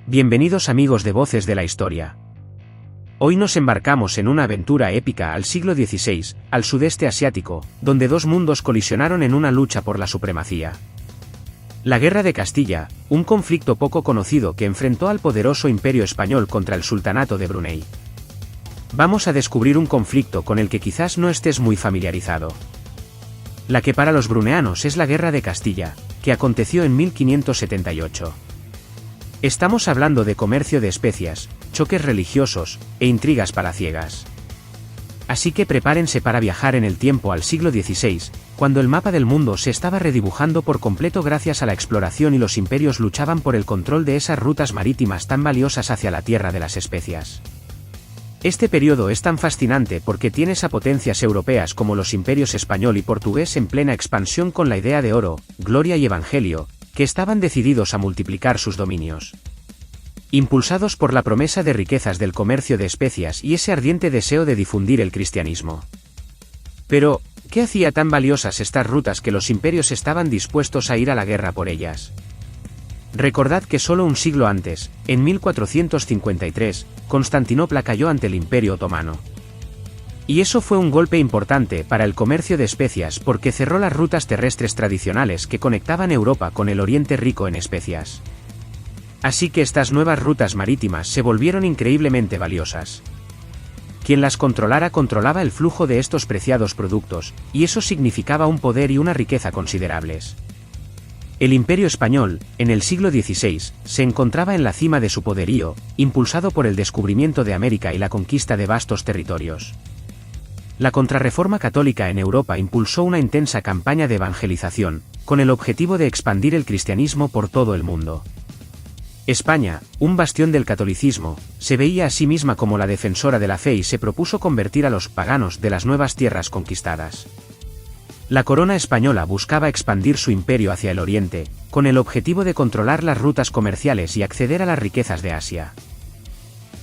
Bienvenidos amigos de Voces de la Historia. Hoy nos embarcamos en una aventura épica al siglo XVI, al sudeste asiático, donde dos mundos colisionaron en una lucha por la supremacía. La Guerra de Castilla, un conflicto poco conocido que enfrentó al poderoso Imperio Español contra el Sultanato de Brunei. Vamos a descubrir un conflicto con el que quizás no estés muy familiarizado. La que para los bruneanos es la Guerra de Castilla, que aconteció en 1578. Estamos hablando de comercio de especias, choques religiosos, e intrigas palaciegas. Así que prepárense para viajar en el tiempo al siglo XVI, cuando el mapa del mundo se estaba redibujando por completo gracias a la exploración y los imperios luchaban por el control de esas rutas marítimas tan valiosas hacia la tierra de las especias. Este periodo es tan fascinante porque tienes a potencias europeas como los imperios español y portugués en plena expansión con la idea de oro, gloria y evangelio, que estaban decididos a multiplicar sus dominios. Impulsados por la promesa de riquezas del comercio de especias y ese ardiente deseo de difundir el cristianismo. Pero, ¿qué hacía tan valiosas estas rutas que los imperios estaban dispuestos a ir a la guerra por ellas? Recordad que solo un siglo antes, en 1453, Constantinopla cayó ante el Imperio Otomano. Y eso fue un golpe importante para el comercio de especias porque cerró las rutas terrestres tradicionales que conectaban Europa con el Oriente rico en especias. Así que estas nuevas rutas marítimas se volvieron increíblemente valiosas. Quien las controlara controlaba el flujo de estos preciados productos, y eso significaba un poder y una riqueza considerables. El Imperio Español, en el siglo XVI, se encontraba en la cima de su poderío, impulsado por el descubrimiento de América y la conquista de vastos territorios. La Contrarreforma católica en Europa impulsó una intensa campaña de evangelización, con el objetivo de expandir el cristianismo por todo el mundo. España, un bastión del catolicismo, se veía a sí misma como la defensora de la fe y se propuso convertir a los paganos de las nuevas tierras conquistadas. La corona española buscaba expandir su imperio hacia el oriente, con el objetivo de controlar las rutas comerciales y acceder a las riquezas de Asia.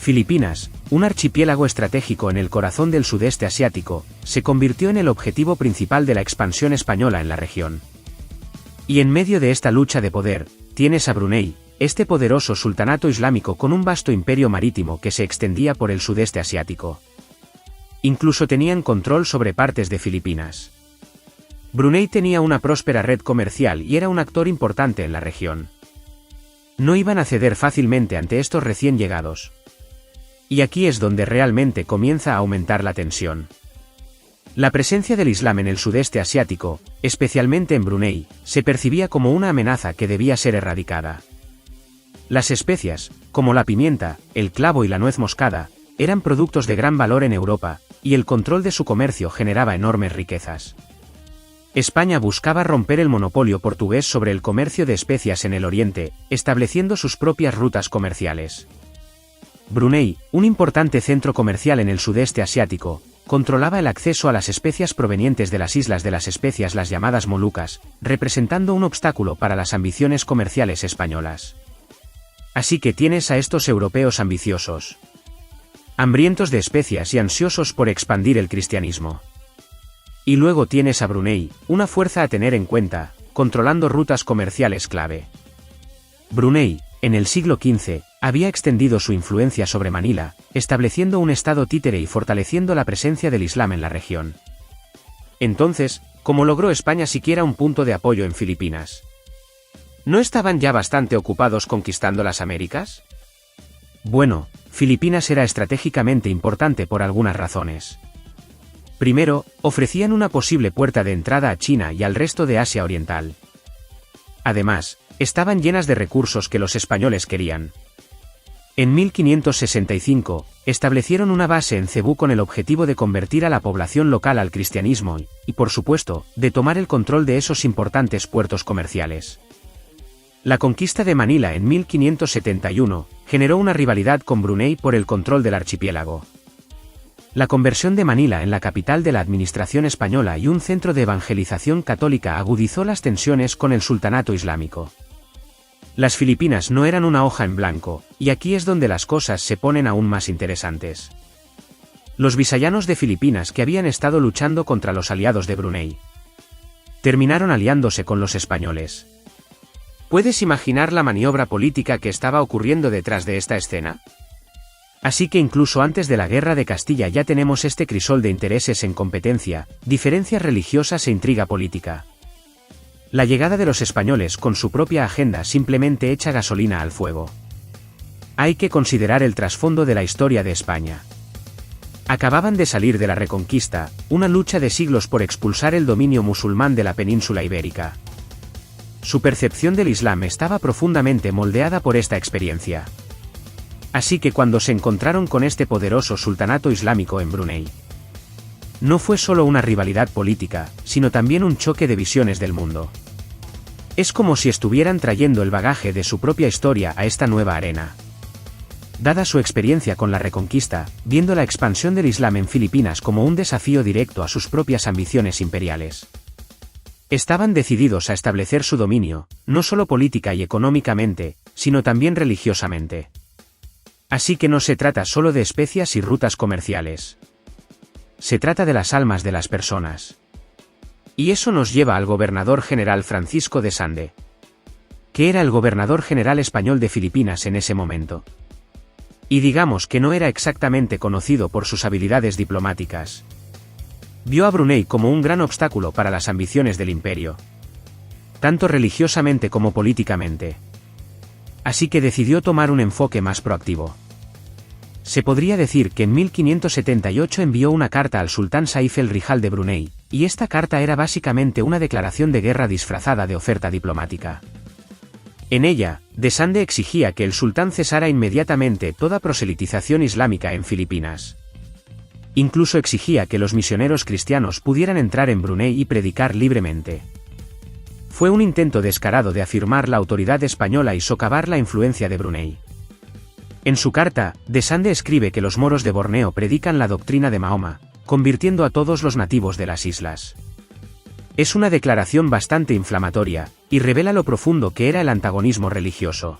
Filipinas, un archipiélago estratégico en el corazón del sudeste asiático, se convirtió en el objetivo principal de la expansión española en la región. Y en medio de esta lucha de poder, tienes a Brunei, este poderoso sultanato islámico con un vasto imperio marítimo que se extendía por el sudeste asiático. Incluso tenían control sobre partes de Filipinas. Brunei tenía una próspera red comercial y era un actor importante en la región. No iban a ceder fácilmente ante estos recién llegados. Y aquí es donde realmente comienza a aumentar la tensión. La presencia del Islam en el sudeste asiático, especialmente en Brunei, se percibía como una amenaza que debía ser erradicada. Las especias, como la pimienta, el clavo y la nuez moscada, eran productos de gran valor en Europa, y el control de su comercio generaba enormes riquezas. España buscaba romper el monopolio portugués sobre el comercio de especias en el Oriente, estableciendo sus propias rutas comerciales. Brunei, un importante centro comercial en el sudeste asiático, controlaba el acceso a las especias provenientes de las islas de las especias, las llamadas Molucas, representando un obstáculo para las ambiciones comerciales españolas. Así que tienes a estos europeos ambiciosos, hambrientos de especias y ansiosos por expandir el cristianismo. Y luego tienes a Brunei, una fuerza a tener en cuenta, controlando rutas comerciales clave. Brunei, en el siglo XV, había extendido su influencia sobre Manila, estableciendo un estado títere y fortaleciendo la presencia del Islam en la región. Entonces, ¿cómo logró España siquiera un punto de apoyo en Filipinas? ¿No estaban ya bastante ocupados conquistando las Américas? Bueno, Filipinas era estratégicamente importante por algunas razones. Primero, ofrecían una posible puerta de entrada a China y al resto de Asia Oriental. Además, estaban llenas de recursos que los españoles querían. En 1565, establecieron una base en Cebú con el objetivo de convertir a la población local al cristianismo y, por supuesto, de tomar el control de esos importantes puertos comerciales. La conquista de Manila en 1571 generó una rivalidad con Brunei por el control del archipiélago. La conversión de Manila en la capital de la administración española y un centro de evangelización católica agudizó las tensiones con el sultanato islámico. Las Filipinas no eran una hoja en blanco, y aquí es donde las cosas se ponen aún más interesantes. Los visayanos de Filipinas que habían estado luchando contra los aliados de Brunei terminaron aliándose con los españoles. ¿Puedes imaginar la maniobra política que estaba ocurriendo detrás de esta escena? Así que incluso antes de la Guerra de Castilla ya tenemos este crisol de intereses en competencia, diferencias religiosas e intriga política. La llegada de los españoles con su propia agenda simplemente echa gasolina al fuego. Hay que considerar el trasfondo de la historia de España. Acababan de salir de la Reconquista, una lucha de siglos por expulsar el dominio musulmán de la península ibérica. Su percepción del Islam estaba profundamente moldeada por esta experiencia. Así que cuando se encontraron con este poderoso sultanato islámico en Brunei, no fue solo una rivalidad política, sino también un choque de visiones del mundo. Es como si estuvieran trayendo el bagaje de su propia historia a esta nueva arena. Dada su experiencia con la Reconquista, viendo la expansión del Islam en Filipinas como un desafío directo a sus propias ambiciones imperiales, estaban decididos a establecer su dominio, no solo política y económicamente, sino también religiosamente. Así que no se trata solo de especias y rutas comerciales. Se trata de las almas de las personas. Y eso nos lleva al gobernador general Francisco de Sande, que era el gobernador general español de Filipinas en ese momento. Y digamos que no era exactamente conocido por sus habilidades diplomáticas. Vio a Brunei como un gran obstáculo para las ambiciones del imperio, tanto religiosamente como políticamente. Así que decidió tomar un enfoque más proactivo. Se podría decir que en 1578 envió una carta al sultán Saif el-Rihal de Brunei, y esta carta era básicamente una declaración de guerra disfrazada de oferta diplomática. En ella, de Sande exigía que el sultán cesara inmediatamente toda proselitización islámica en Filipinas. Incluso exigía que los misioneros cristianos pudieran entrar en Brunei y predicar libremente. Fue un intento descarado de afirmar la autoridad española y socavar la influencia de Brunei. En su carta, de Sande escribe que los moros de Borneo predican la doctrina de Mahoma, convirtiendo a todos los nativos de las islas. Es una declaración bastante inflamatoria, y revela lo profundo que era el antagonismo religioso.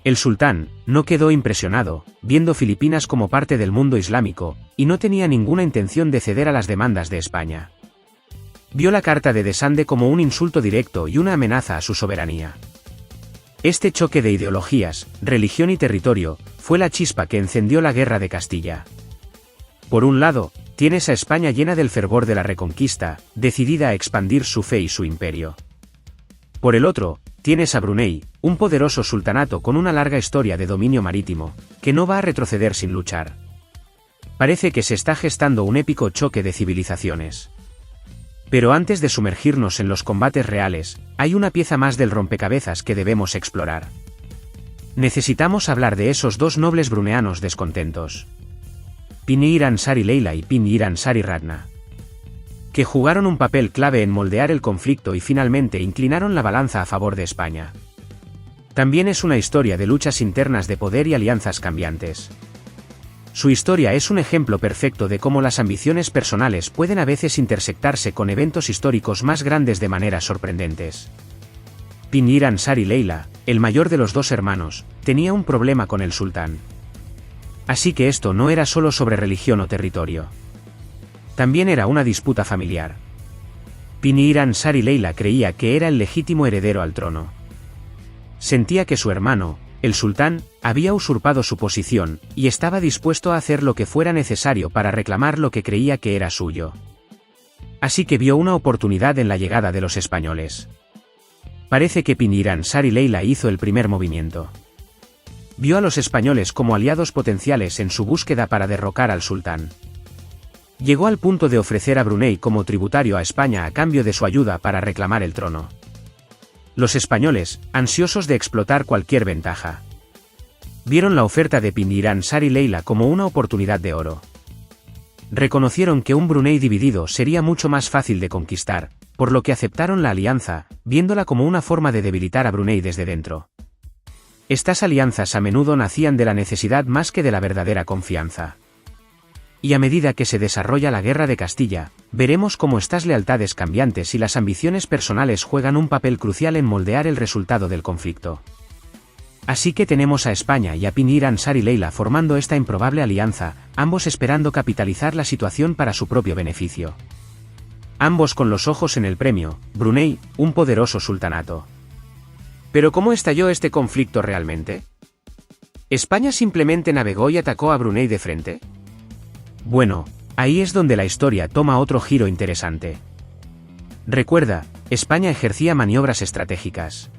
El sultán no quedó impresionado, viendo Filipinas como parte del mundo islámico, y no tenía ninguna intención de ceder a las demandas de España. Vio la carta de Sande como un insulto directo y una amenaza a su soberanía. Este choque de ideologías, religión y territorio, fue la chispa que encendió la Guerra de Castilla. Por un lado, tienes a España llena del fervor de la Reconquista, decidida a expandir su fe y su imperio. Por el otro, tienes a Brunei, un poderoso sultanato con una larga historia de dominio marítimo, que no va a retroceder sin luchar. Parece que se está gestando un épico choque de civilizaciones. Pero antes de sumergirnos en los combates reales, hay una pieza más del rompecabezas que debemos explorar. Necesitamos hablar de esos dos nobles bruneanos descontentos. Pinir Ansari Leila y Pinir Ansari Radna, que jugaron un papel clave en moldear el conflicto y finalmente inclinaron la balanza a favor de España. También es una historia de luchas internas de poder y alianzas cambiantes. Su historia es un ejemplo perfecto de cómo las ambiciones personales pueden a veces intersectarse con eventos históricos más grandes de maneras sorprendentes. Pinir Ansari Leila, el mayor de los dos hermanos, tenía un problema con el sultán. Así que esto no era solo sobre religión o territorio. También era una disputa familiar. Pinir Ansari Leila creía que era el legítimo heredero al trono. Sentía que su hermano, el sultán, había usurpado su posición, y estaba dispuesto a hacer lo que fuera necesario para reclamar lo que creía que era suyo. Así que vio una oportunidad en la llegada de los españoles. Parece que Pinir Ansari Leila hizo el primer movimiento. Vio a los españoles como aliados potenciales en su búsqueda para derrocar al sultán. Llegó al punto de ofrecer a Brunei como tributario a España a cambio de su ayuda para reclamar el trono. Los españoles, ansiosos de explotar cualquier ventaja, vieron la oferta de Pinir Ansari Leila como una oportunidad de oro. Reconocieron que un Brunei dividido sería mucho más fácil de conquistar, por lo que aceptaron la alianza, viéndola como una forma de debilitar a Brunei desde dentro. Estas alianzas a menudo nacían de la necesidad más que de la verdadera confianza. Y a medida que se desarrolla la Guerra de Castilla, veremos cómo estas lealtades cambiantes y las ambiciones personales juegan un papel crucial en moldear el resultado del conflicto. Así que tenemos a España y a Pinir Ansari Leila formando esta improbable alianza, ambos esperando capitalizar la situación para su propio beneficio. Ambos con los ojos en el premio, Brunei, un poderoso sultanato. Pero ¿cómo estalló este conflicto realmente? ¿España simplemente navegó y atacó a Brunei de frente? Bueno, ahí es donde la historia toma otro giro interesante. Recuerda, España ejercía maniobras estratégicas.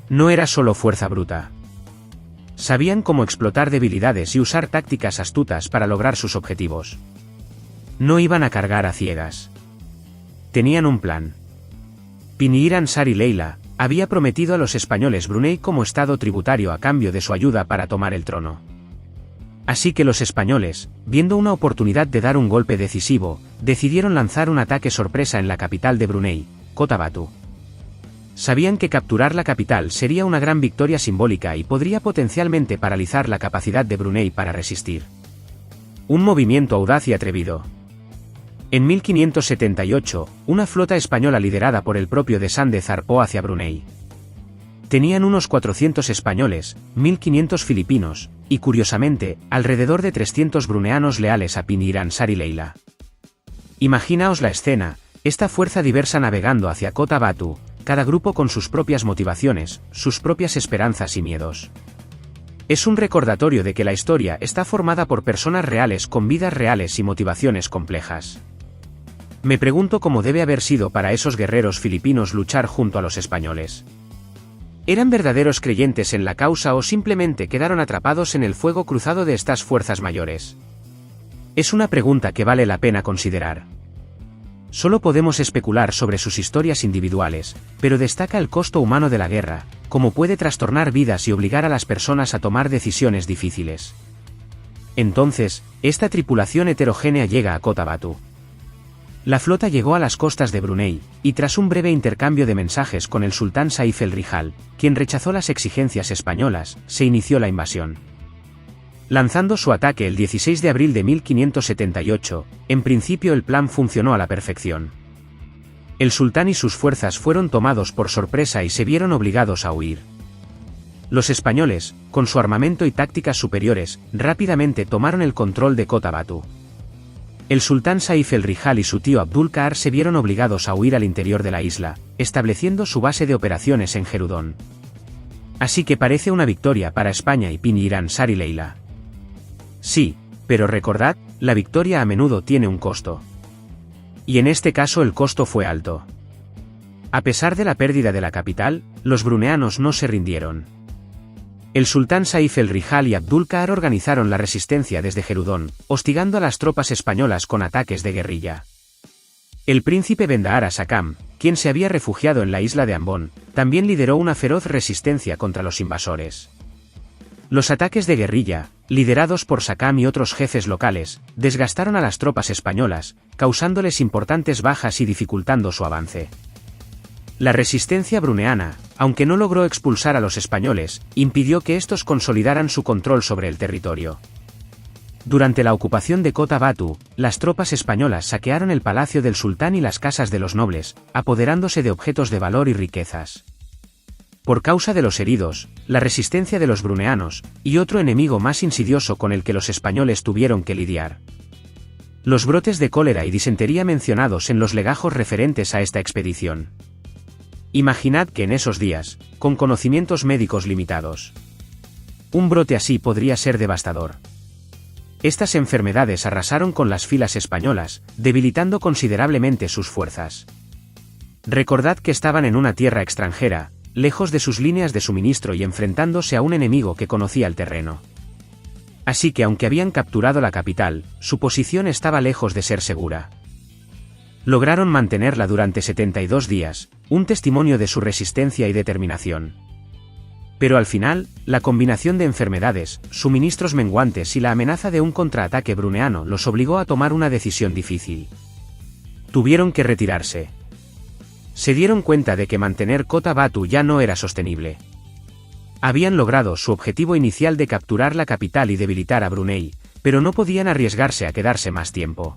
No era solo fuerza bruta. Sabían cómo explotar debilidades y usar tácticas astutas para lograr sus objetivos. No iban a cargar a ciegas. Tenían un plan. Pinir Ansari Leila había prometido a los españoles Brunei como estado tributario a cambio de su ayuda para tomar el trono. Así que los españoles, viendo una oportunidad de dar un golpe decisivo, decidieron lanzar un ataque sorpresa en la capital de Brunei, Kota Batu. Sabían que capturar la capital sería una gran victoria simbólica y podría potencialmente paralizar la capacidad de Brunei para resistir. Un movimiento audaz y atrevido. En 1578, una flota española liderada por el propio de Sande zarpó hacia Brunei. Tenían unos 400 españoles, 1500 filipinos, y curiosamente, alrededor de 300 bruneanos leales a Pinir Ansari Leila. Imaginaos la escena, esta fuerza diversa navegando hacia Kota Batu, cada grupo con sus propias motivaciones, sus propias esperanzas y miedos. Es un recordatorio de que la historia está formada por personas reales con vidas reales y motivaciones complejas. Me pregunto cómo debe haber sido para esos guerreros filipinos luchar junto a los españoles. ¿Eran verdaderos creyentes en la causa o simplemente quedaron atrapados en el fuego cruzado de estas fuerzas mayores? Es una pregunta que vale la pena considerar. Solo podemos especular sobre sus historias individuales, pero destaca el costo humano de la guerra, cómo puede trastornar vidas y obligar a las personas a tomar decisiones difíciles. Entonces, esta tripulación heterogénea llega a Kota Batu. La flota llegó a las costas de Brunei, y tras un breve intercambio de mensajes con el sultán Saif el Rihal, quien rechazó las exigencias españolas, se inició la invasión. Lanzando su ataque el 16 de abril de 1578, en principio el plan funcionó a la perfección. El sultán y sus fuerzas fueron tomados por sorpresa y se vieron obligados a huir. Los españoles, con su armamento y tácticas superiores, rápidamente tomaron el control de Kota Batu. El sultán Saif el Rihal y su tío Abdul Kahar se vieron obligados a huir al interior de la isla, estableciendo su base de operaciones en Gerudón. Así que parece una victoria para España y Pinir Ansari Leila. Sí, pero recordad, la victoria a menudo tiene un costo. Y en este caso el costo fue alto. A pesar de la pérdida de la capital, los bruneanos no se rindieron. El sultán Saif el Rihal y Abdul Kahar organizaron la resistencia desde Gerudón, hostigando a las tropas españolas con ataques de guerrilla. El príncipe Bendahara Sakam, quien se había refugiado en la isla de Ambon, también lideró una feroz resistencia contra los invasores. Los ataques de guerrilla, liderados por Sakam y otros jefes locales, desgastaron a las tropas españolas, causándoles importantes bajas y dificultando su avance. La resistencia bruneana, aunque no logró expulsar a los españoles, impidió que estos consolidaran su control sobre el territorio. Durante la ocupación de Kota Batu, las tropas españolas saquearon el palacio del sultán y las casas de los nobles, apoderándose de objetos de valor y riquezas. Por causa de los heridos, la resistencia de los bruneanos, y otro enemigo más insidioso con el que los españoles tuvieron que lidiar. Los brotes de cólera y disentería mencionados en los legajos referentes a esta expedición. Imaginad que en esos días, con conocimientos médicos limitados, un brote así podría ser devastador. Estas enfermedades arrasaron con las filas españolas, debilitando considerablemente sus fuerzas. Recordad que estaban en una tierra extranjera, lejos de sus líneas de suministro y enfrentándose a un enemigo que conocía el terreno. Así que aunque habían capturado la capital, su posición estaba lejos de ser segura. Lograron mantenerla durante 72 días, un testimonio de su resistencia y determinación. Pero al final, la combinación de enfermedades, suministros menguantes y la amenaza de un contraataque bruneano los obligó a tomar una decisión difícil. Tuvieron que retirarse. Se dieron cuenta de que mantener Kota Batu ya no era sostenible. Habían logrado su objetivo inicial de capturar la capital y debilitar a Brunei, pero no podían arriesgarse a quedarse más tiempo.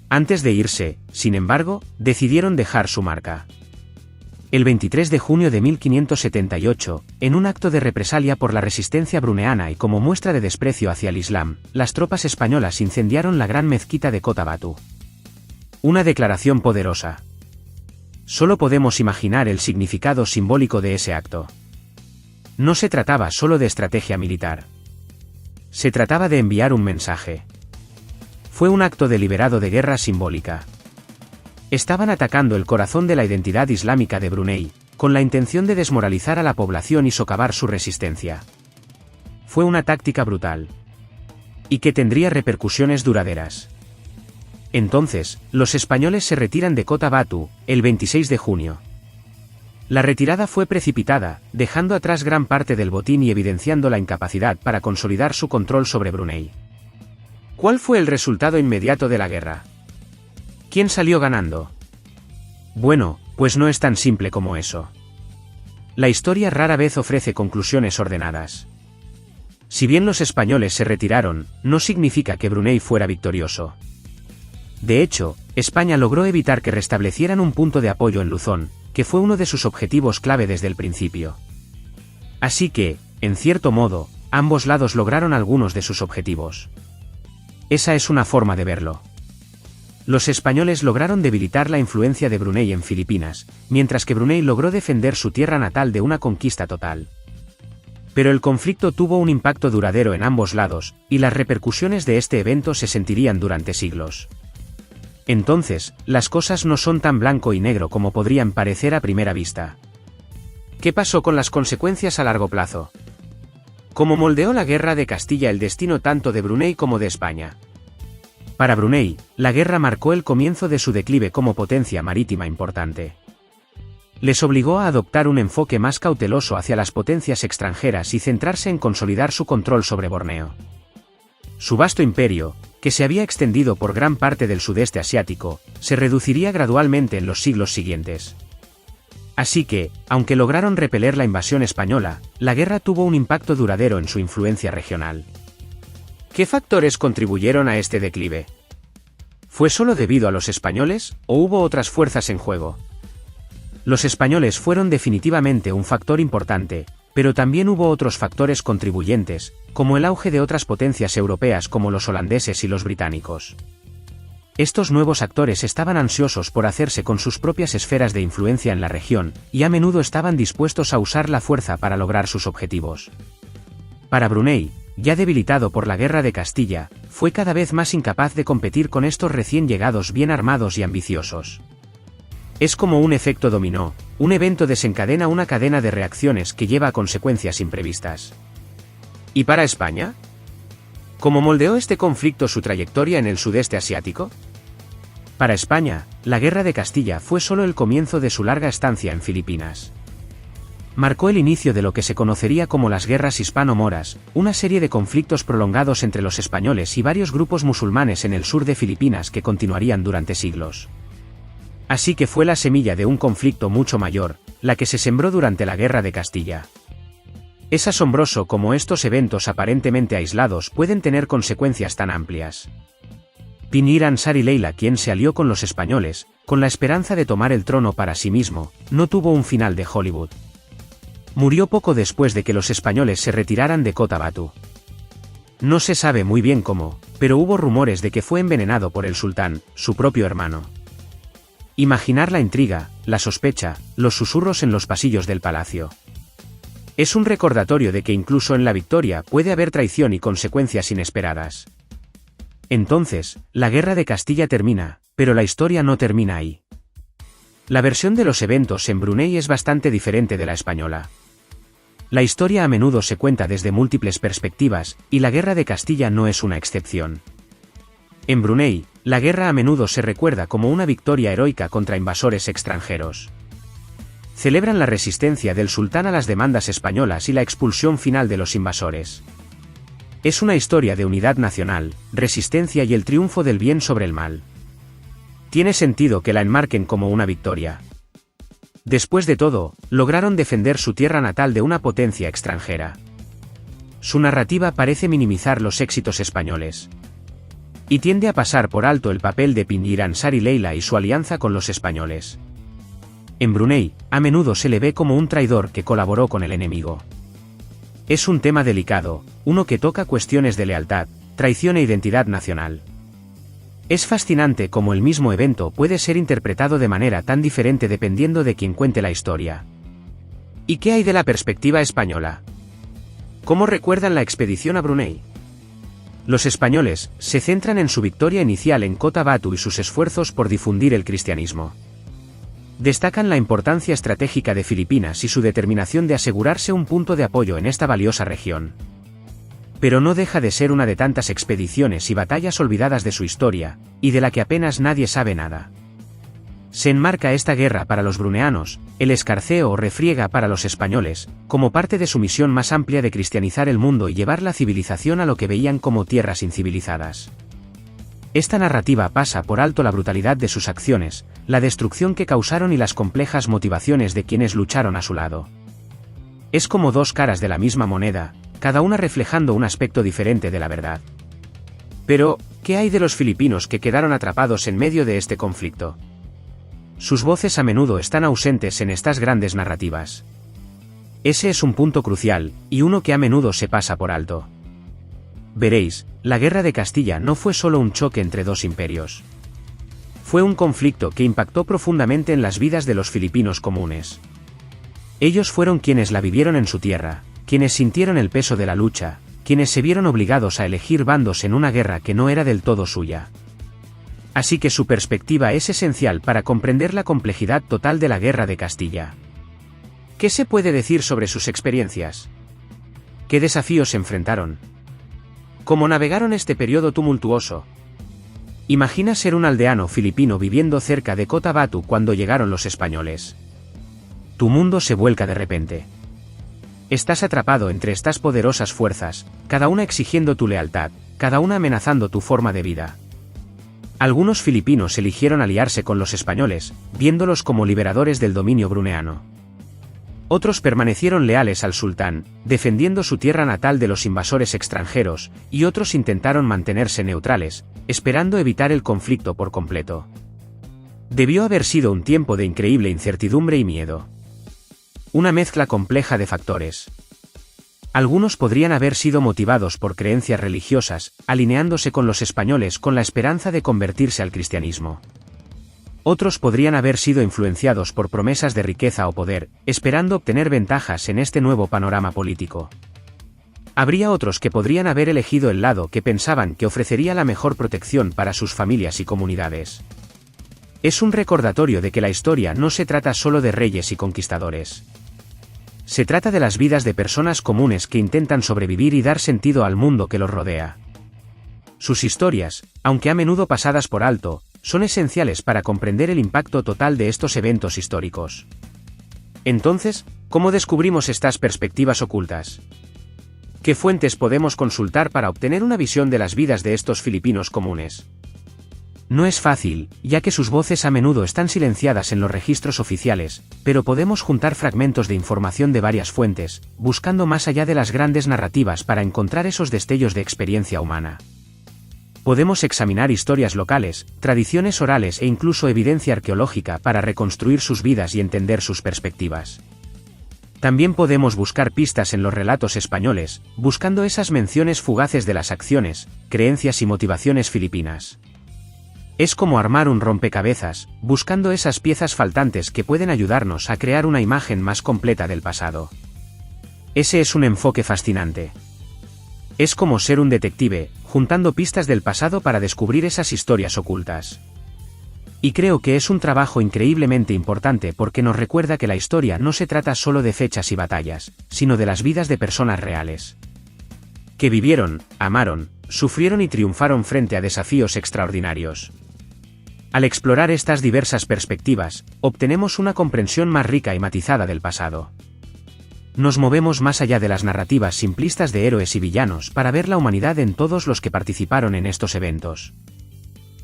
Antes de irse, sin embargo, decidieron dejar su marca. El 23 de junio de 1578, en un acto de represalia por la resistencia bruneana y como muestra de desprecio hacia el Islam, las tropas españolas incendiaron la gran mezquita de Kota Batu. Una declaración poderosa. Solo podemos imaginar el significado simbólico de ese acto. No se trataba solo de estrategia militar. Se trataba de enviar un mensaje. Fue un acto deliberado de guerra simbólica. Estaban atacando el corazón de la identidad islámica de Brunei, con la intención de desmoralizar a la población y socavar su resistencia. Fue una táctica brutal. Y que tendría repercusiones duraderas. Entonces, los españoles se retiran de Kota Batu, el 26 de junio. La retirada fue precipitada, dejando atrás gran parte del botín y evidenciando la incapacidad para consolidar su control sobre Brunei. ¿Cuál fue el resultado inmediato de la guerra? ¿Quién salió ganando? Bueno, pues no es tan simple como eso. La historia rara vez ofrece conclusiones ordenadas. Si bien los españoles se retiraron, no significa que Brunei fuera victorioso. De hecho, España logró evitar que restablecieran un punto de apoyo en Luzón, que fue uno de sus objetivos clave desde el principio. Así que, en cierto modo, ambos lados lograron algunos de sus objetivos. Esa es una forma de verlo. Los españoles lograron debilitar la influencia de Brunei en Filipinas, mientras que Brunei logró defender su tierra natal de una conquista total. Pero el conflicto tuvo un impacto duradero en ambos lados, y las repercusiones de este evento se sentirían durante siglos. Entonces, las cosas no son tan blanco y negro como podrían parecer a primera vista. ¿Qué pasó con las consecuencias a largo plazo? ¿Cómo moldeó la guerra de Castilla el destino tanto de Brunei como de España? Para Brunei, la guerra marcó el comienzo de su declive como potencia marítima importante. Les obligó a adoptar un enfoque más cauteloso hacia las potencias extranjeras y centrarse en consolidar su control sobre Borneo. Su vasto imperio, que se había extendido por gran parte del sudeste asiático, se reduciría gradualmente en los siglos siguientes. Así que, aunque lograron repeler la invasión española, la guerra tuvo un impacto duradero en su influencia regional. ¿Qué factores contribuyeron a este declive? ¿Fue solo debido a los españoles, o hubo otras fuerzas en juego? Los españoles fueron definitivamente un factor importante, pero también hubo otros factores contribuyentes, como el auge de otras potencias europeas como los holandeses y los británicos. Estos nuevos actores estaban ansiosos por hacerse con sus propias esferas de influencia en la región, y a menudo estaban dispuestos a usar la fuerza para lograr sus objetivos. Para Brunei, ya debilitado por la guerra de Castilla, fue cada vez más incapaz de competir con estos recién llegados bien armados y ambiciosos. Es como un efecto dominó, un evento desencadena una cadena de reacciones que lleva a consecuencias imprevistas. ¿Y para España? ¿Cómo moldeó este conflicto su trayectoria en el sudeste asiático? Para España, la guerra de Castilla fue solo el comienzo de su larga estancia en Filipinas. Marcó el inicio de lo que se conocería como las guerras hispano-moras, una serie de conflictos prolongados entre los españoles y varios grupos musulmanes en el sur de Filipinas que continuarían durante siglos. Así que fue la semilla de un conflicto mucho mayor, la que se sembró durante la Guerra de Castilla. Es asombroso cómo estos eventos aparentemente aislados pueden tener consecuencias tan amplias. Pinir Ansari Leila, quien se alió con los españoles, con la esperanza de tomar el trono para sí mismo, no tuvo un final de Hollywood. Murió poco después de que los españoles se retiraran de Kota Batu. No se sabe muy bien cómo, pero hubo rumores de que fue envenenado por el sultán, su propio hermano. Imaginar la intriga, la sospecha, los susurros en los pasillos del palacio. Es un recordatorio de que incluso en la victoria puede haber traición y consecuencias inesperadas. Entonces, la guerra de Castilla termina, pero la historia no termina ahí. La versión de los eventos en Brunei es bastante diferente de la española. La historia a menudo se cuenta desde múltiples perspectivas, y la guerra de Castilla no es una excepción. En Brunei, la guerra a menudo se recuerda como una victoria heroica contra invasores extranjeros. Celebran la resistencia del sultán a las demandas españolas y la expulsión final de los invasores. Es una historia de unidad nacional, resistencia y el triunfo del bien sobre el mal. Tiene sentido que la enmarquen como una victoria. Después de todo, lograron defender su tierra natal de una potencia extranjera. Su narrativa parece minimizar los éxitos españoles. Y tiende a pasar por alto el papel de Pinir Ansari Leila y su alianza con los españoles. En Brunei, a menudo se le ve como un traidor que colaboró con el enemigo. Es un tema delicado, uno que toca cuestiones de lealtad, traición e identidad nacional. Es fascinante cómo el mismo evento puede ser interpretado de manera tan diferente dependiendo de quien cuente la historia. ¿Y qué hay de la perspectiva española? ¿Cómo recuerdan la expedición a Brunei? Los españoles se centran en su victoria inicial en Kota Batu y sus esfuerzos por difundir el cristianismo. Destacan la importancia estratégica de Filipinas y su determinación de asegurarse un punto de apoyo en esta valiosa región. Pero no deja de ser una de tantas expediciones y batallas olvidadas de su historia, y de la que apenas nadie sabe nada. Se enmarca esta guerra para los bruneanos, el escarceo o refriega para los españoles, como parte de su misión más amplia de cristianizar el mundo y llevar la civilización a lo que veían como tierras incivilizadas. Esta narrativa pasa por alto la brutalidad de sus acciones, la destrucción que causaron y las complejas motivaciones de quienes lucharon a su lado. Es como dos caras de la misma moneda, cada una reflejando un aspecto diferente de la verdad. Pero, ¿qué hay de los filipinos que quedaron atrapados en medio de este conflicto? Sus voces a menudo están ausentes en estas grandes narrativas. Ese es un punto crucial, y uno que a menudo se pasa por alto. Veréis, la Guerra de Castilla no fue solo un choque entre dos imperios. Fue un conflicto que impactó profundamente en las vidas de los filipinos comunes. Ellos fueron quienes la vivieron en su tierra, quienes sintieron el peso de la lucha, quienes se vieron obligados a elegir bandos en una guerra que no era del todo suya. Así que su perspectiva es esencial para comprender la complejidad total de la Guerra de Castilla. ¿Qué se puede decir sobre sus experiencias? ¿Qué desafíos se enfrentaron? ¿Cómo navegaron este periodo tumultuoso? Imagina ser un aldeano filipino viviendo cerca de Kota Batu cuando llegaron los españoles. Tu mundo se vuelca de repente. Estás atrapado entre estas poderosas fuerzas, cada una exigiendo tu lealtad, cada una amenazando tu forma de vida. Algunos filipinos eligieron aliarse con los españoles, viéndolos como liberadores del dominio bruneano. Otros permanecieron leales al sultán, defendiendo su tierra natal de los invasores extranjeros, y otros intentaron mantenerse neutrales, esperando evitar el conflicto por completo. Debió haber sido un tiempo de increíble incertidumbre y miedo. Una mezcla compleja de factores. Algunos podrían haber sido motivados por creencias religiosas, alineándose con los españoles con la esperanza de convertirse al cristianismo. Otros podrían haber sido influenciados por promesas de riqueza o poder, esperando obtener ventajas en este nuevo panorama político. Habría otros que podrían haber elegido el lado que pensaban que ofrecería la mejor protección para sus familias y comunidades. Es un recordatorio de que la historia no se trata solo de reyes y conquistadores. Se trata de las vidas de personas comunes que intentan sobrevivir y dar sentido al mundo que los rodea. Sus historias, aunque a menudo pasadas por alto, son esenciales para comprender el impacto total de estos eventos históricos. Entonces, ¿cómo descubrimos estas perspectivas ocultas? ¿Qué fuentes podemos consultar para obtener una visión de las vidas de estos filipinos comunes? No es fácil, ya que sus voces a menudo están silenciadas en los registros oficiales, pero podemos juntar fragmentos de información de varias fuentes, buscando más allá de las grandes narrativas para encontrar esos destellos de experiencia humana. Podemos examinar historias locales, tradiciones orales e incluso evidencia arqueológica para reconstruir sus vidas y entender sus perspectivas. También podemos buscar pistas en los relatos españoles, buscando esas menciones fugaces de las acciones, creencias y motivaciones filipinas. Es como armar un rompecabezas, buscando esas piezas faltantes que pueden ayudarnos a crear una imagen más completa del pasado. Ese es un enfoque fascinante. Es como ser un detective, juntando pistas del pasado para descubrir esas historias ocultas. Y creo que es un trabajo increíblemente importante porque nos recuerda que la historia no se trata solo de fechas y batallas, sino de las vidas de personas reales. Que vivieron, amaron, sufrieron y triunfaron frente a desafíos extraordinarios. Al explorar estas diversas perspectivas, obtenemos una comprensión más rica y matizada del pasado. Nos movemos más allá de las narrativas simplistas de héroes y villanos para ver la humanidad en todos los que participaron en estos eventos.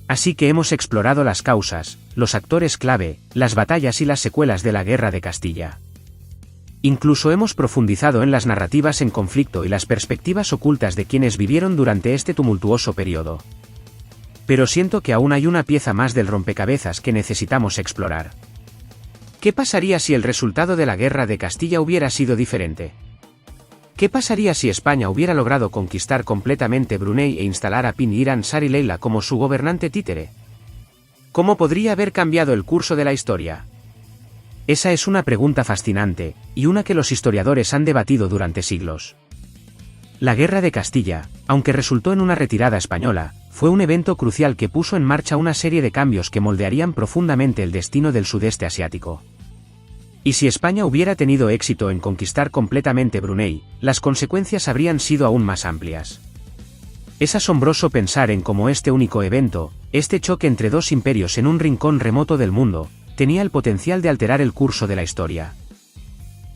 Así que hemos explorado las causas, los actores clave, las batallas y las secuelas de la Guerra de Castilla. Incluso hemos profundizado en las narrativas en conflicto y las perspectivas ocultas de quienes vivieron durante este tumultuoso periodo. Pero siento que aún hay una pieza más del rompecabezas que necesitamos explorar. ¿Qué pasaría si el resultado de la Guerra de Castilla hubiera sido diferente? ¿Qué pasaría si España hubiera logrado conquistar completamente Brunei e instalar a Pin Iran Sari Leila como su gobernante títere? ¿Cómo podría haber cambiado el curso de la historia? Esa es una pregunta fascinante, y una que los historiadores han debatido durante siglos. La Guerra de Castilla, aunque resultó en una retirada española, fue un evento crucial que puso en marcha una serie de cambios que moldearían profundamente el destino del sudeste asiático. Y si España hubiera tenido éxito en conquistar completamente Brunei, las consecuencias habrían sido aún más amplias. Es asombroso pensar en cómo este único evento, este choque entre dos imperios en un rincón remoto del mundo, tenía el potencial de alterar el curso de la historia.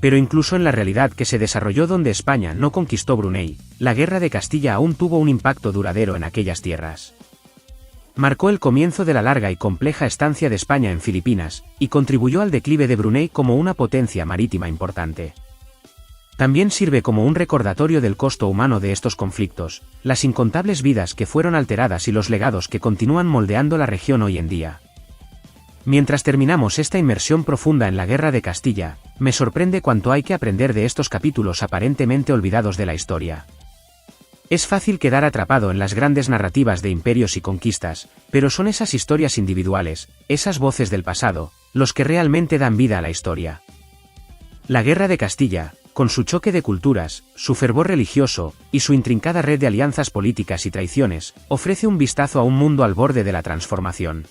Pero incluso en la realidad que se desarrolló donde España no conquistó Brunei, la Guerra de Castilla aún tuvo un impacto duradero en aquellas tierras. Marcó el comienzo de la larga y compleja estancia de España en Filipinas, y contribuyó al declive de Brunei como una potencia marítima importante. También sirve como un recordatorio del costo humano de estos conflictos, las incontables vidas que fueron alteradas y los legados que continúan moldeando la región hoy en día. Mientras terminamos esta inmersión profunda en la Guerra de Castilla, me sorprende cuánto hay que aprender de estos capítulos aparentemente olvidados de la historia. Es fácil quedar atrapado en las grandes narrativas de imperios y conquistas, pero son esas historias individuales, esas voces del pasado, los que realmente dan vida a la historia. La Guerra de Castilla, con su choque de culturas, su fervor religioso, y su intrincada red de alianzas políticas y traiciones, ofrece un vistazo a un mundo al borde de la transformación.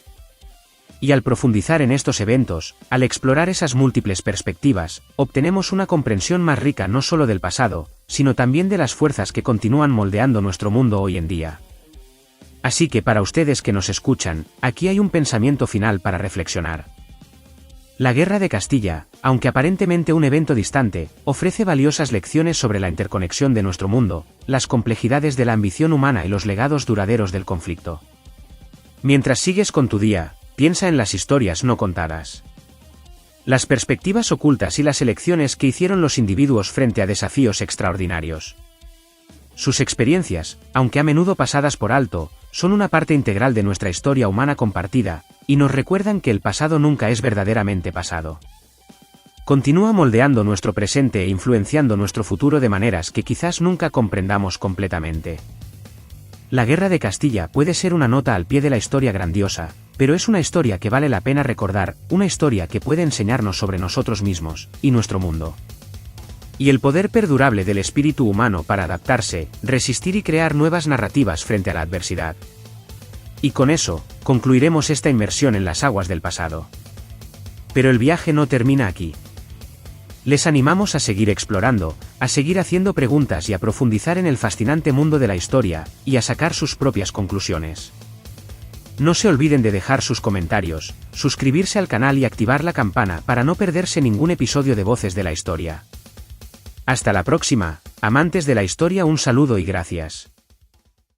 Y al profundizar en estos eventos, al explorar esas múltiples perspectivas, obtenemos una comprensión más rica no solo del pasado, sino también de las fuerzas que continúan moldeando nuestro mundo hoy en día. Así que para ustedes que nos escuchan, aquí hay un pensamiento final para reflexionar. La Guerra de Castilla, aunque aparentemente un evento distante, ofrece valiosas lecciones sobre la interconexión de nuestro mundo, las complejidades de la ambición humana y los legados duraderos del conflicto. Mientras sigues con tu día, piensa en las historias no contadas. Las perspectivas ocultas y las elecciones que hicieron los individuos frente a desafíos extraordinarios. Sus experiencias, aunque a menudo pasadas por alto, son una parte integral de nuestra historia humana compartida, y nos recuerdan que el pasado nunca es verdaderamente pasado. Continúa moldeando nuestro presente e influenciando nuestro futuro de maneras que quizás nunca comprendamos completamente. La Guerra de Castilla puede ser una nota al pie de la historia grandiosa, pero es una historia que vale la pena recordar, una historia que puede enseñarnos sobre nosotros mismos, y nuestro mundo. Y el poder perdurable del espíritu humano para adaptarse, resistir y crear nuevas narrativas frente a la adversidad. Y con eso, concluiremos esta inmersión en las aguas del pasado. Pero el viaje no termina aquí. Les animamos a seguir explorando, a seguir haciendo preguntas y a profundizar en el fascinante mundo de la historia, y a sacar sus propias conclusiones. No se olviden de dejar sus comentarios, suscribirse al canal y activar la campana para no perderse ningún episodio de Voces de la Historia. Hasta la próxima, amantes de la historia, un saludo y gracias.